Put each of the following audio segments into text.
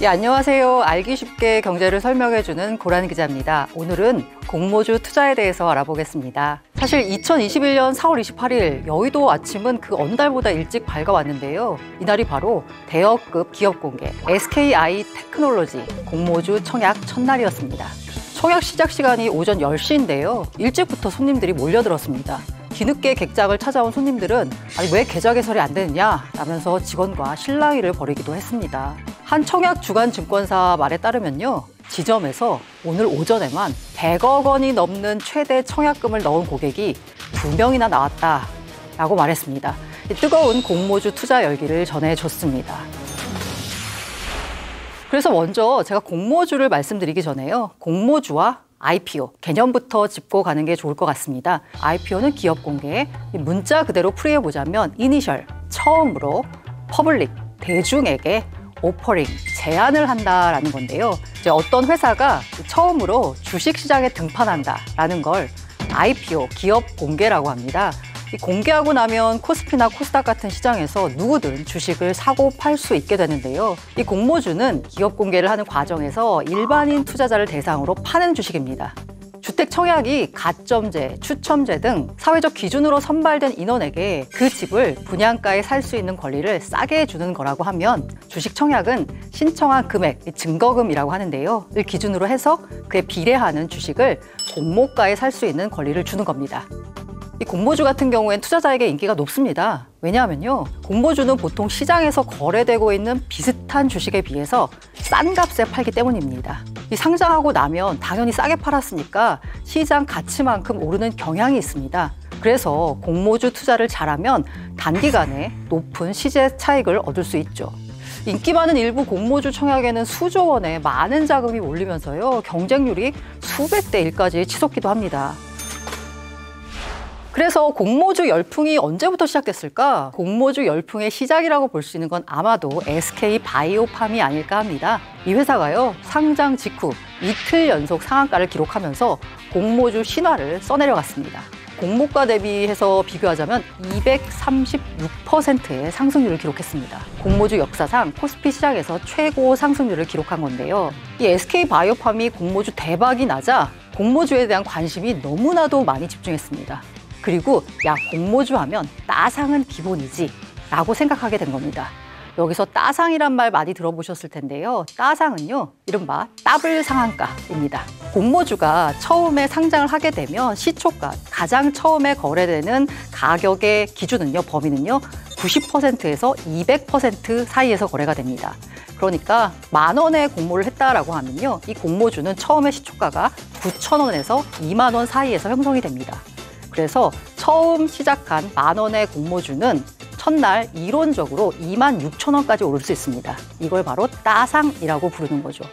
예, 안녕하세요. 알기 쉽게 경제를 설명해주는 고란 기자입니다. 오늘은 공모주 투자에 대해서 알아보겠습니다. 사실 2021년 4월 28일 여의도 아침은 그 어느 달보다 일찍 밝아왔는데요. 이날이 바로 대여급 기업 공개 SKI 테크놀로지 공모주 청약 첫날이었습니다. 청약 시작 시간이 오전 10시인데요. 일찍부터 손님들이 몰려들었습니다. 뒤늦게 객장을 찾아온 손님들은 아니 왜 계좌 개설이 안 되느냐 라면서 직원과 실랑이를 벌이기도 했습니다. 한 청약 주간 증권사 말에 따르면요. 지점에서 오늘 오전에만 100억 원이 넘는 최대 청약금을 넣은 고객이 2명이나 나왔다라고 말했습니다. 뜨거운 공모주 투자 열기를 전해줬습니다. 그래서 먼저 제가 공모주를 말씀드리기 전에요. 공모주와 IPO 개념부터 짚고 가는 게 좋을 것 같습니다. IPO는 기업 공개, 문자 그대로 풀이해보자면 이니셜, 처음으로, 퍼블릭, 대중에게 오퍼링, 제안을 한다라는 건데요. 이제 어떤 회사가 처음으로 주식시장에 등판한다라는 걸 IPO, 기업 공개라고 합니다. 공개하고 나면 코스피나 코스닥 같은 시장에서 누구든 주식을 사고 팔 수 있게 되는데요. 이 공모주는 기업 공개를 하는 과정에서 일반인 투자자를 대상으로 파는 주식입니다. 주택 청약이 가점제, 추첨제 등 사회적 기준으로 선발된 인원에게 그 집을 분양가에 살 수 있는 권리를 싸게 주는 거라고 하면 주식 청약은 신청한 금액, 증거금이라고 하는데요. 을 기준으로 해서 그에 비례하는 주식을 공모가에 살 수 있는 권리를 주는 겁니다. 이 공모주 같은 경우엔 투자자에게 인기가 높습니다. 왜냐하면요. 공모주는 보통 시장에서 거래되고 있는 비슷한 주식에 비해서 싼 값에 팔기 때문입니다. 이 상장하고 나면 당연히 싸게 팔았으니까 시장 가치만큼 오르는 경향이 있습니다. 그래서 공모주 투자를 잘하면 단기간에 높은 시세 차익을 얻을 수 있죠. 인기 많은 일부 공모주 청약에는 수조 원의 많은 자금이 몰리면서요. 경쟁률이 수백 대 1까지 치솟기도 합니다. 그래서 공모주 열풍이 언제부터 시작됐을까? 공모주 열풍의 시작이라고 볼 수 있는 건 아마도 SK 바이오팜이 아닐까 합니다. 이 회사가요, 상장 직후 이틀 연속 상한가를 기록하면서 공모주 신화를 써내려갔습니다. 공모가 대비해서 비교하자면 236%의 상승률을 기록했습니다. 공모주 역사상 코스피 시장에서 최고 상승률을 기록한 건데요. 이 SK 바이오팜이 공모주 대박이 나자 공모주에 대한 관심이 너무나도 많이 집중했습니다. 그리고 야, 공모주 하면 따상은 기본이지 라고 생각하게 된 겁니다. 여기서 따상이란 말 많이 들어보셨을 텐데요. 따상은요, 이른바 더블 상한가입니다. 공모주가 처음에 상장을 하게 되면 시초가, 가장 처음에 거래되는 가격의 기준은요, 범위는요, 90%에서 200% 사이에서 거래가 됩니다. 그러니까 10,000원에 공모를 했다라고 하면요, 이 공모주는 처음에 시초가가 9,000원에서 20,000원 사이에서 형성이 됩니다. 그래서 처음 시작한 10,000원의 공모주는 첫날 이론적으로 26,000원까지 오를 수 있습니다. 이걸 바로 따상이라고 부르는 거죠.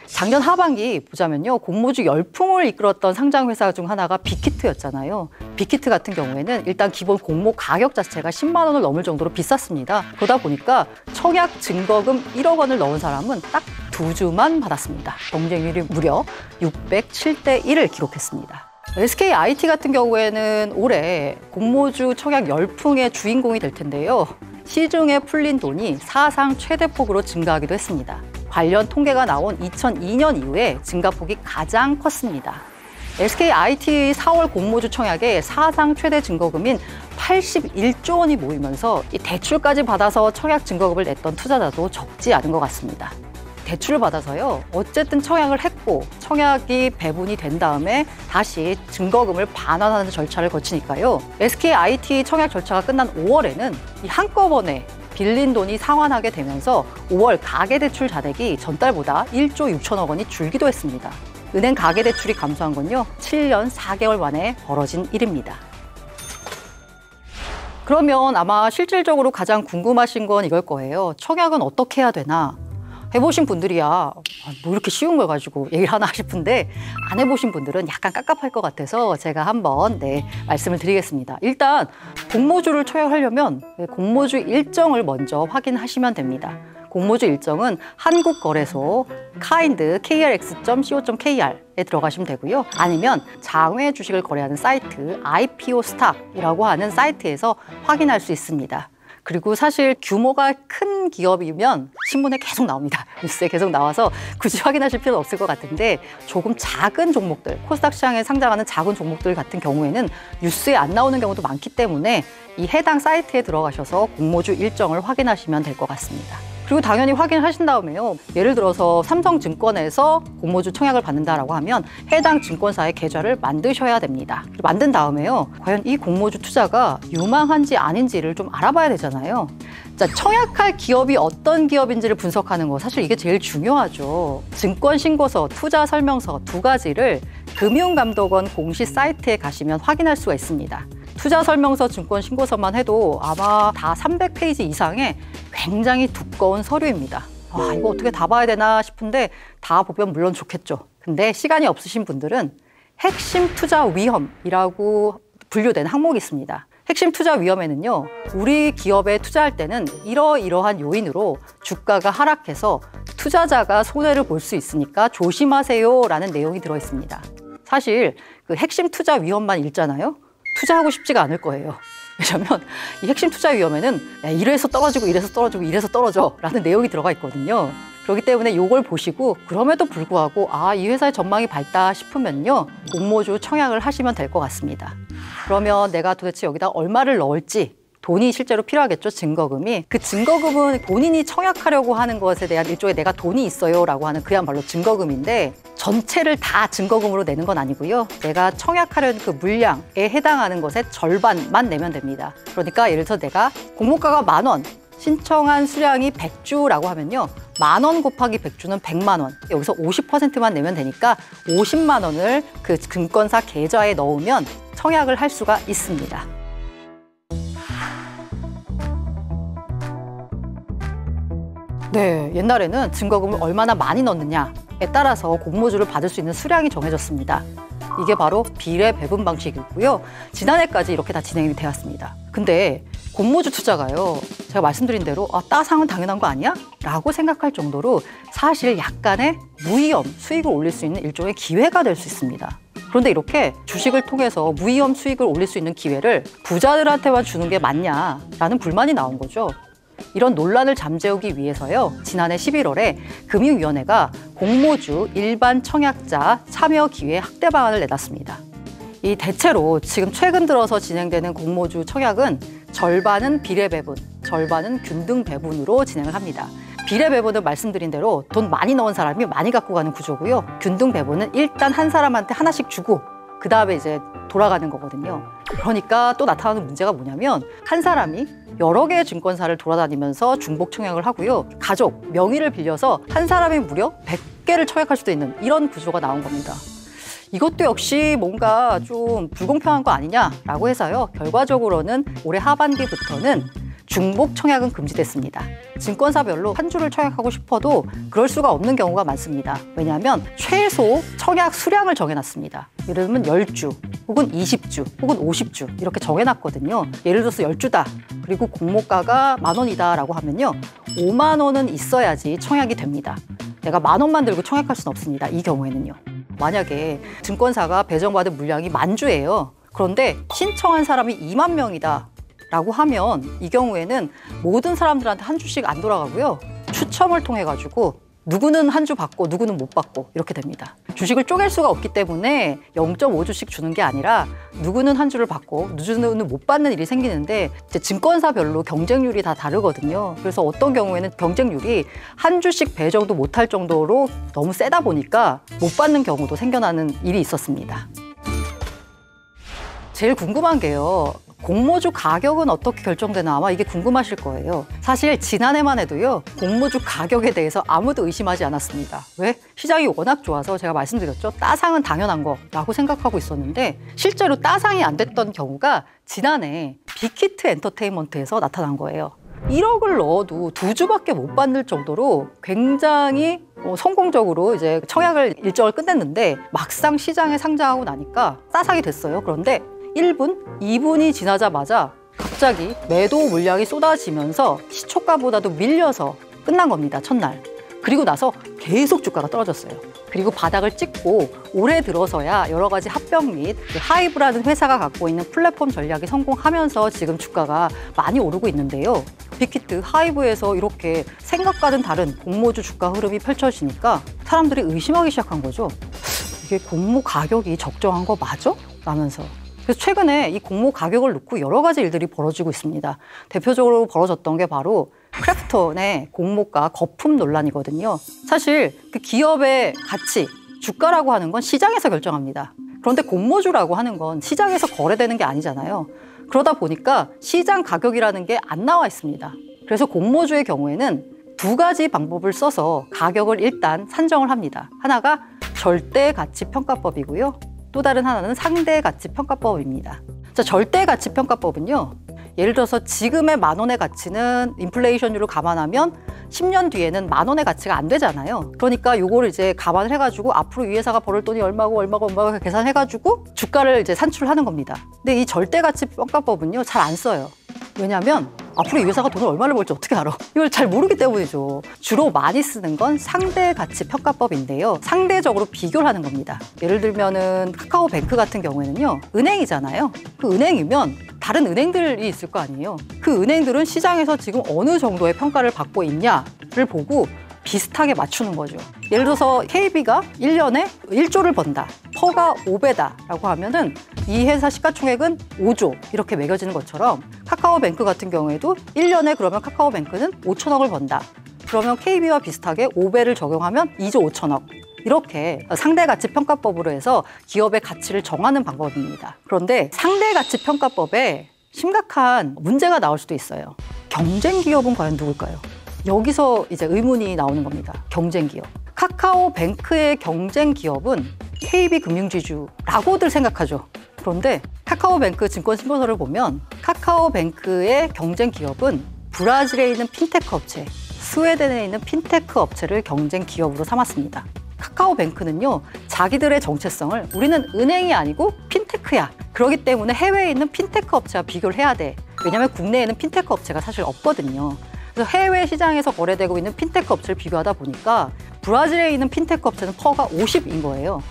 작년 하반기 보자면요. 공모주 열풍을 이끌었던 상장회사 중 하나가 빅히트였잖아요. 빅히트 같은 경우에는 일단 기본 공모 가격 자체가 10만 원을 넘을 정도로 비쌌습니다. 그러다 보니까 청약 증거금 1억 원을 넣은 사람은 딱 2주만 받았습니다. 경쟁률이 무려 607대 1을 기록했습니다. SKIT 같은 경우에는 올해 공모주 청약 열풍의 주인공이 될 텐데요. 시중에 풀린 돈이 사상 최대폭으로 증가하기도 했습니다. 관련 통계가 나온 2002년 이후에 증가폭이 가장 컸습니다. SKIT 4월 공모주 청약에 사상 최대 증거금인 81조 원이 모이면서 이 대출까지 받아서 청약 증거금을 냈던 투자자도 적지 않은 것 같습니다. 대출을 받아서요. 어쨌든 청약을 했고 청약이 배분이 된 다음에 다시 증거금을 반환하는 절차를 거치니까요. SKIT 청약 절차가 끝난 5월에는 이 한꺼번에 빌린 돈이 상환하게 되면서 5월 가계대출 잔액이 전달보다 1조 6천억 원이 줄기도 했습니다. 은행 가계대출이 감소한 건요. 7년 4개월 만에 벌어진 일입니다. 그러면 아마 실질적으로 가장 궁금하신 건 이걸 거예요. 청약은 어떻게 해야 되나? 해보신 분들이야 뭐 이렇게 쉬운 걸 가지고 얘기를 하나 싶은데 안 해보신 분들은 약간 깝깝할 것 같아서 제가 한번 말씀을 드리겠습니다. 일단 공모주를 청약하려면 공모주 일정을 먼저 확인하시면 됩니다. 공모주 일정은 한국거래소 kind krx.co.kr에 들어가시면 되고요. 아니면 장외 주식을 거래하는 사이트 IPO 스탁이라고 하는 사이트에서 확인할 수 있습니다. 그리고 사실 규모가 큰 기업이면 신문에 계속 나옵니다. 뉴스에 계속 나와서 굳이 확인하실 필요는 없을 것 같은데 조금 작은 종목들, 코스닥 시장에 상장하는 작은 종목들 같은 경우에는 뉴스에 안 나오는 경우도 많기 때문에 이 해당 사이트에 들어가셔서 공모주 일정을 확인하시면 될 것 같습니다. 그리고 당연히 확인하신 다음에요. 예를 들어서 삼성증권에서 공모주 청약을 받는다라고 하면 해당 증권사의 계좌를 만드셔야 됩니다. 만든 다음에요. 과연 이 공모주 투자가 유망한지 아닌지를 좀 알아봐야 되잖아요. 자, 청약할 기업이 어떤 기업인지를 분석하는 거 사실 이게 제일 중요하죠. 증권신고서, 투자설명서 두 가지를 금융감독원 공식 사이트에 가시면 확인할 수가 있습니다. 투자설명서, 증권신고서만 해도 아마 다 300페이지 이상의 굉장히 두꺼운 서류입니다. 와, 이거 어떻게 다 봐야 되나 싶은데 다 보면 물론 좋겠죠. 근데 시간이 없으신 분들은 핵심 투자 위험이라고 분류된 항목이 있습니다. 핵심 투자 위험에는요, 우리 기업에 투자할 때는 이러이러한 요인으로 주가가 하락해서 투자자가 손해를 볼 수 있으니까 조심하세요라는 내용이 들어 있습니다. 사실 그 핵심 투자 위험만 읽잖아요. 투자하고 싶지가 않을 거예요. 왜냐하면 이 핵심 투자 위험에는 이래서 떨어지고 이래서 떨어지고 이래서 떨어져 라는 내용이 들어가 있거든요. 그렇기 때문에 이걸 보시고 그럼에도 불구하고 이 회사의 전망이 밝다 싶으면요. 공모주 청약을 하시면 될 것 같습니다. 그러면 내가 도대체 여기다 얼마를 넣을지 돈이 실제로 필요하겠죠, 증거금이. 그 증거금은 본인이 청약하려고 하는 것에 대한 일종의 내가 돈이 있어요 라고 하는 그야말로 증거금인데 전체를 다 증거금으로 내는 건 아니고요. 내가 청약하려는 그 물량에 해당하는 것의 절반만 내면 됩니다. 그러니까 예를 들어서 내가 공모가가 10,000원, 신청한 수량이 100주라고 하면요. 10,000원 곱하기 100주는 100만 원. 여기서 50%만 내면 되니까 50만 원을 그 증권사 계좌에 넣으면 청약을 할 수가 있습니다. 네, 옛날에는 증거금을 얼마나 많이 넣느냐에 따라서 공모주를 받을 수 있는 수량이 정해졌습니다. 이게 바로 비례 배분 방식이고요. 지난해까지 이렇게 다 진행이 되었습니다. 근데 공모주 투자가요, 제가 말씀드린 대로 따상은 당연한 거 아니야? 라고 생각할 정도로 사실 약간의 무위험 수익을 올릴 수 있는 일종의 기회가 될 수 있습니다. 그런데 이렇게 주식을 통해서 무위험 수익을 올릴 수 있는 기회를 부자들한테만 주는 게 맞냐라는 불만이 나온 거죠. 이런 논란을 잠재우기 위해서요, 지난해 11월에 금융위원회가 공모주 일반 청약자 참여 기회 확대 방안을 내놨습니다. 이 대체로 지금 최근 들어서 진행되는 공모주 청약은 절반은 비례 배분, 절반은 균등 배분으로 진행을 합니다. 비례 배분은 말씀드린 대로 돈 많이 넣은 사람이 많이 갖고 가는 구조고요. 균등 배분은 일단 한 사람한테 하나씩 주고 그 다음에 이제 돌아가는 거거든요. 그러니까 또 나타나는 문제가 뭐냐면 한 사람이 여러 개의 증권사를 돌아다니면서 중복 청약을 하고요. 가족, 명의를 빌려서 한 사람이 무려 100개를 청약할 수도 있는 이런 구조가 나온 겁니다. 이것도 역시 뭔가 좀 불공평한 거 아니냐라고 해서요. 결과적으로는 올해 하반기부터는 중복 청약은 금지됐습니다. 증권사별로 한 주를 청약하고 싶어도 그럴 수가 없는 경우가 많습니다. 왜냐하면 최소 청약 수량을 정해놨습니다. 예를 들면 10주, 혹은 20주, 혹은 50주 이렇게 정해놨거든요. 예를 들어서 10주다. 그리고 공모가가 10,000원이다 라고 하면요. 5만 원은 있어야지 청약이 됩니다. 내가 10,000원만 들고 청약할 수는 없습니다. 이 경우에는요. 만약에 증권사가 배정받은 물량이 10,000주예요. 그런데 신청한 사람이 2만 명이다. 라고 하면 이 경우에는 모든 사람들한테 한 주씩 안 돌아가고요. 추첨을 통해 가지고 누구는 한 주 받고 누구는 못 받고 이렇게 됩니다. 주식을 쪼갤 수가 없기 때문에 0.5주씩 주는 게 아니라 누구는 한 주를 받고 누구는 못 받는 일이 생기는데 이제 증권사별로 경쟁률이 다 다르거든요. 그래서 어떤 경우에는 경쟁률이 한 주씩 배정도 못할 정도로 너무 세다 보니까 못 받는 경우도 생겨나는 일이 있었습니다. 제일 궁금한 게요. 공모주 가격은 어떻게 결정되나 아마 이게 궁금하실 거예요. 사실 지난해만 해도요. 공모주 가격에 대해서 아무도 의심하지 않았습니다. 왜? 시장이 워낙 좋아서 제가 말씀드렸죠. 따상은 당연한 거라고 생각하고 있었는데 실제로 따상이 안 됐던 경우가 지난해 빅히트 엔터테인먼트에서 나타난 거예요. 1억을 넣어도 2주밖에 못 받을 정도로 굉장히 성공적으로 이제 청약을 일정을 끝냈는데 막상 시장에 상장하고 나니까 따상이 됐어요. 그런데 1분, 2분이 지나자마자 갑자기 매도 물량이 쏟아지면서 시초가보다도 밀려서 끝난 겁니다, 첫날. 그리고 나서 계속 주가가 떨어졌어요. 그리고 바닥을 찍고 올해 들어서야 여러 가지 합병 및 하이브라는 회사가 갖고 있는 플랫폼 전략이 성공하면서 지금 주가가 많이 오르고 있는데요. 빅히트 하이브에서 이렇게 생각과는 다른 공모주 주가 흐름이 펼쳐지니까 사람들이 의심하기 시작한 거죠. 이게 공모 가격이 적정한 거 맞아? 라면서. 그래서 최근에 이 공모 가격을 놓고 여러 가지 일들이 벌어지고 있습니다. 대표적으로 벌어졌던 게 바로 크래프톤의 공모가 거품 논란이거든요. 사실 그 기업의 가치, 주가라고 하는 건 시장에서 결정합니다. 그런데 공모주라고 하는 건 시장에서 거래되는 게 아니잖아요. 그러다 보니까 시장 가격이라는 게 안 나와 있습니다. 그래서 공모주의 경우에는 두 가지 방법을 써서 가격을 일단 산정을 합니다. 하나가 절대가치평가법이고요. 또 다른 하나는 상대가치평가법입니다. 자, 절대가치평가법은요. 예를 들어서 지금의 10,000원의 가치는 인플레이션율을 감안하면 10년 뒤에는 10,000원의 가치가 안 되잖아요. 그러니까 이거를 이제 감안을 해가지고 앞으로 이 회사가 벌을 돈이 얼마고 계산해가지고 주가를 이제 산출하는 겁니다. 근데 이 절대가치평가법은요, 잘 안 써요. 왜냐하면 앞으로 이 회사가 돈을 얼마를 벌지 어떻게 알아? 이걸 잘 모르기 때문이죠. 주로 많이 쓰는 건 상대가치평가법인데요. 상대적으로 비교를 하는 겁니다. 예를 들면은 카카오뱅크 같은 경우에는요, 은행이잖아요. 그 은행이면 다른 은행들이 있을 거 아니에요. 그 은행들은 시장에서 지금 어느 정도의 평가를 받고 있냐를 보고 비슷하게 맞추는 거죠. 예를 들어서 KB가 1년에 1조를 번다, 퍼가 5배다라고 하면은 이 회사 시가총액은 5조 이렇게 매겨지는 것처럼 카카오뱅크 같은 경우에도 1년에 그러면 카카오뱅크는 5천억을 번다. 그러면 KB와 비슷하게 5배를 적용하면 2조 5천억. 이렇게 상대가치평가법으로 해서 기업의 가치를 정하는 방법입니다. 그런데 상대가치평가법에 심각한 문제가 나올 수도 있어요. 경쟁기업은 과연 누굴까요? 여기서 이제 의문이 나오는 겁니다. 경쟁기업. 카카오뱅크의 경쟁기업은 KB금융지주라고들 생각하죠. 그런데 카카오뱅크 증권신고서를 보면 카카오뱅크의 경쟁기업은 브라질에 있는 핀테크 업체, 스웨덴에 있는 핀테크 업체를 경쟁기업으로 삼았습니다. 카카오뱅크는요, 자기들의 정체성을 우리는 은행이 아니고 핀테크야. 그렇기 때문에 해외에 있는 핀테크 업체와 비교를 해야 돼. 왜냐하면 국내에는 핀테크 업체가 사실 없거든요. 그래서 해외 시장에서 거래되고 있는 핀테크 업체를 비교하다 보니까 브라질에 있는 핀테크 업체는 퍼가 50인 거예요.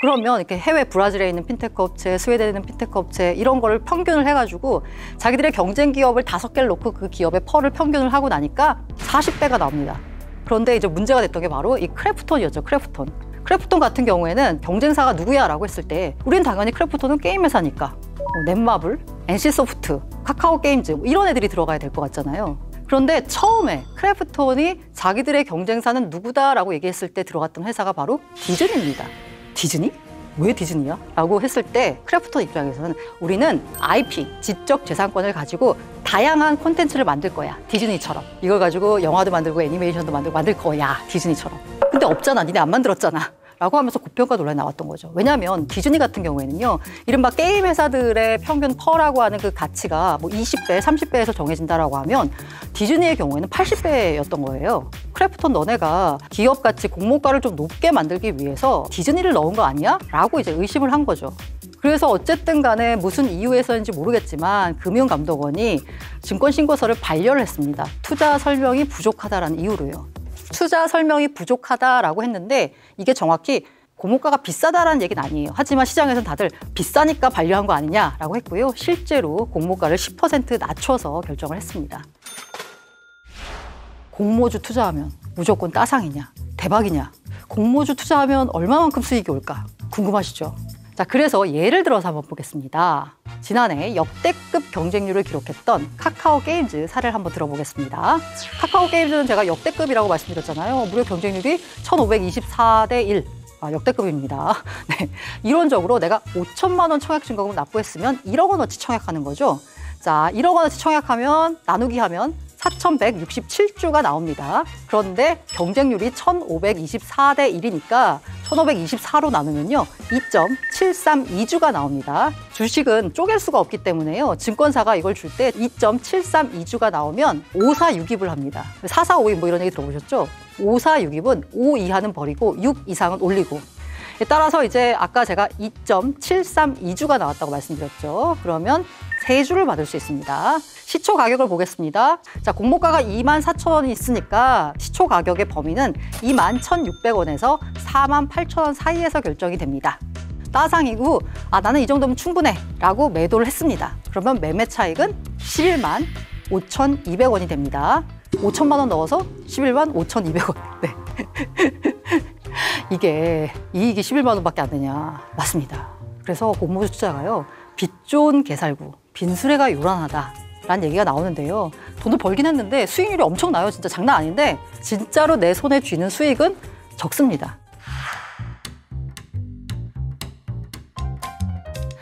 그러면 이렇게 해외 브라질에 있는 핀테크 업체, 스웨덴에 있는 핀테크 업체 이런 거를 평균을 해가지고 자기들의 경쟁 기업을 5개를 놓고 그 기업의 퍼를 평균을 하고 나니까 40배가 나옵니다. 그런데 이제 문제가 됐던 게 바로 이 크래프톤이었죠. 크래프톤 같은 경우에는 경쟁사가 누구야? 라고 했을 때 우린 당연히 크래프톤은 게임 회사니까 넷마블, NC소프트, 카카오게임즈 이런 애들이 들어가야 될 것 같잖아요. 그런데 처음에 크래프톤이 자기들의 경쟁사는 누구다라고 얘기했을 때 들어갔던 회사가 바로 디즈니입니다. 디즈니? 왜 디즈니야? 라고 했을 때 크래프톤 입장에서는 우리는 IP, 지적 재산권을 가지고 다양한 콘텐츠를 만들 거야. 디즈니처럼. 이걸 가지고 영화도 만들고 애니메이션도 만들 거야. 디즈니처럼. 근데 없잖아. 니네 안 만들었잖아. 라고 하면서 고평가 논란이 나왔던 거죠. 왜냐하면 디즈니 같은 경우에는요, 이른바 게임 회사들의 평균 퍼라고 하는 그 가치가 뭐 20배, 30배에서 정해진다라고 하면 디즈니의 경우에는 80배였던 거예요. 크래프톤 너네가 기업 가치 공모가를 좀 높게 만들기 위해서 디즈니를 넣은 거 아니야? 라고 이제 의심을 한 거죠. 그래서 어쨌든 간에 무슨 이유에서인지 모르겠지만 금융감독원이 증권신고서를 반려를 했습니다. 투자 설명이 부족하다라는 이유로요. 투자 설명이 부족하다라고 했는데 이게 정확히 공모가가 비싸다라는 얘기는 아니에요. 하지만 시장에서는 다들 비싸니까 반려한 거 아니냐라고 했고요. 실제로 공모가를 10% 낮춰서 결정을 했습니다. 공모주 투자하면 무조건 따상이냐? 대박이냐? 공모주 투자하면 얼마만큼 수익이 올까? 궁금하시죠? 자, 그래서 예를 들어서 한번 보겠습니다. 지난해 역대급 경쟁률을 기록했던 카카오게임즈 사례를 한번 들어보겠습니다. 카카오게임즈는 제가 역대급이라고 말씀드렸잖아요. 무려 경쟁률이 1524대 1. 역대급입니다. 네. 이론적으로 내가 5천만 원 청약 증거금 납부했으면 1억 원어치 청약하는 거죠. 자, 1억 원어치 청약하면 나누기 하면 4,167주가 나옵니다. 그런데 경쟁률이 1,524대 1이니까 1,524로 나누면요 2.732주가 나옵니다. 주식은 쪼갤 수가 없기 때문에요. 증권사가 이걸 줄 때 2.732주가 나오면 546입을 합니다. 445입 뭐 이런 얘기 들어보셨죠? 546입은 5 이하는 버리고 6 이상은 올리고, 따라서 이제 아까 제가 2.732주가 나왔다고 말씀드렸죠. 그러면 3주를 받을 수 있습니다. 시초 가격을 보겠습니다. 자, 공모가가 24,000원이 있으니까 시초 가격의 범위는 21,600원에서 48,000원 사이에서 결정이 됩니다. 따상이고 나는 이 정도면 충분해 라고 매도를 했습니다. 그러면 매매 차익은 11만 5,200원이 됩니다. 5천만 원 넣어서 11만 5,200원. 네. 이게 이익이 11만 원밖에 안 되냐. 맞습니다. 그래서 공모주 투자가요, 빚 좋은 개살구, 빈수레가 요란하다 라는 얘기가 나오는데요. 돈을 벌긴 했는데 수익률이 엄청나요. 진짜 장난 아닌데 진짜로 내 손에 쥐는 수익은 적습니다.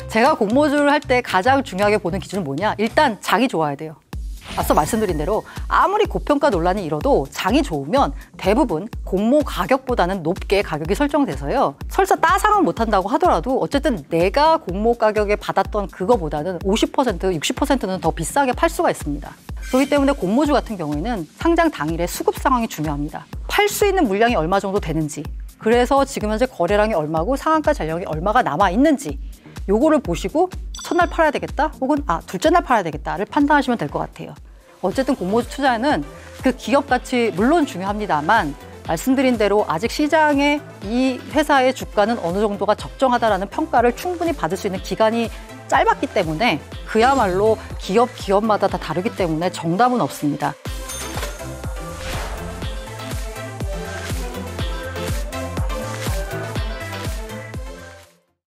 제가 공모주를 할 때 가장 중요하게 보는 기준은 뭐냐? 일단 장이 좋아야 돼요. 앞서 말씀드린 대로 아무리 고평가 논란이 일어도 장이 좋으면 대부분 공모 가격보다는 높게 가격이 설정돼서요. 설사 따상은 못한다고 하더라도 어쨌든 내가 공모 가격에 받았던 그거보다는 50%, 60%는 더 비싸게 팔 수가 있습니다. 그렇기 때문에 공모주 같은 경우에는 상장 당일의 수급 상황이 중요합니다. 팔 수 있는 물량이 얼마 정도 되는지, 그래서 지금 현재 거래량이 얼마고 상한가 잔량이 얼마가 남아 있는지 요거를 보시고 첫날 팔아야 되겠다 혹은 둘째 날 팔아야 되겠다를 판단하시면 될 것 같아요. 어쨌든 공모주 투자는 그 기업 가치 물론 중요합니다만 말씀드린 대로 아직 시장에 이 회사의 주가는 어느 정도가 적정하다라는 평가를 충분히 받을 수 있는 기간이 짧았기 때문에 그야말로 기업마다 다 다르기 때문에 정답은 없습니다.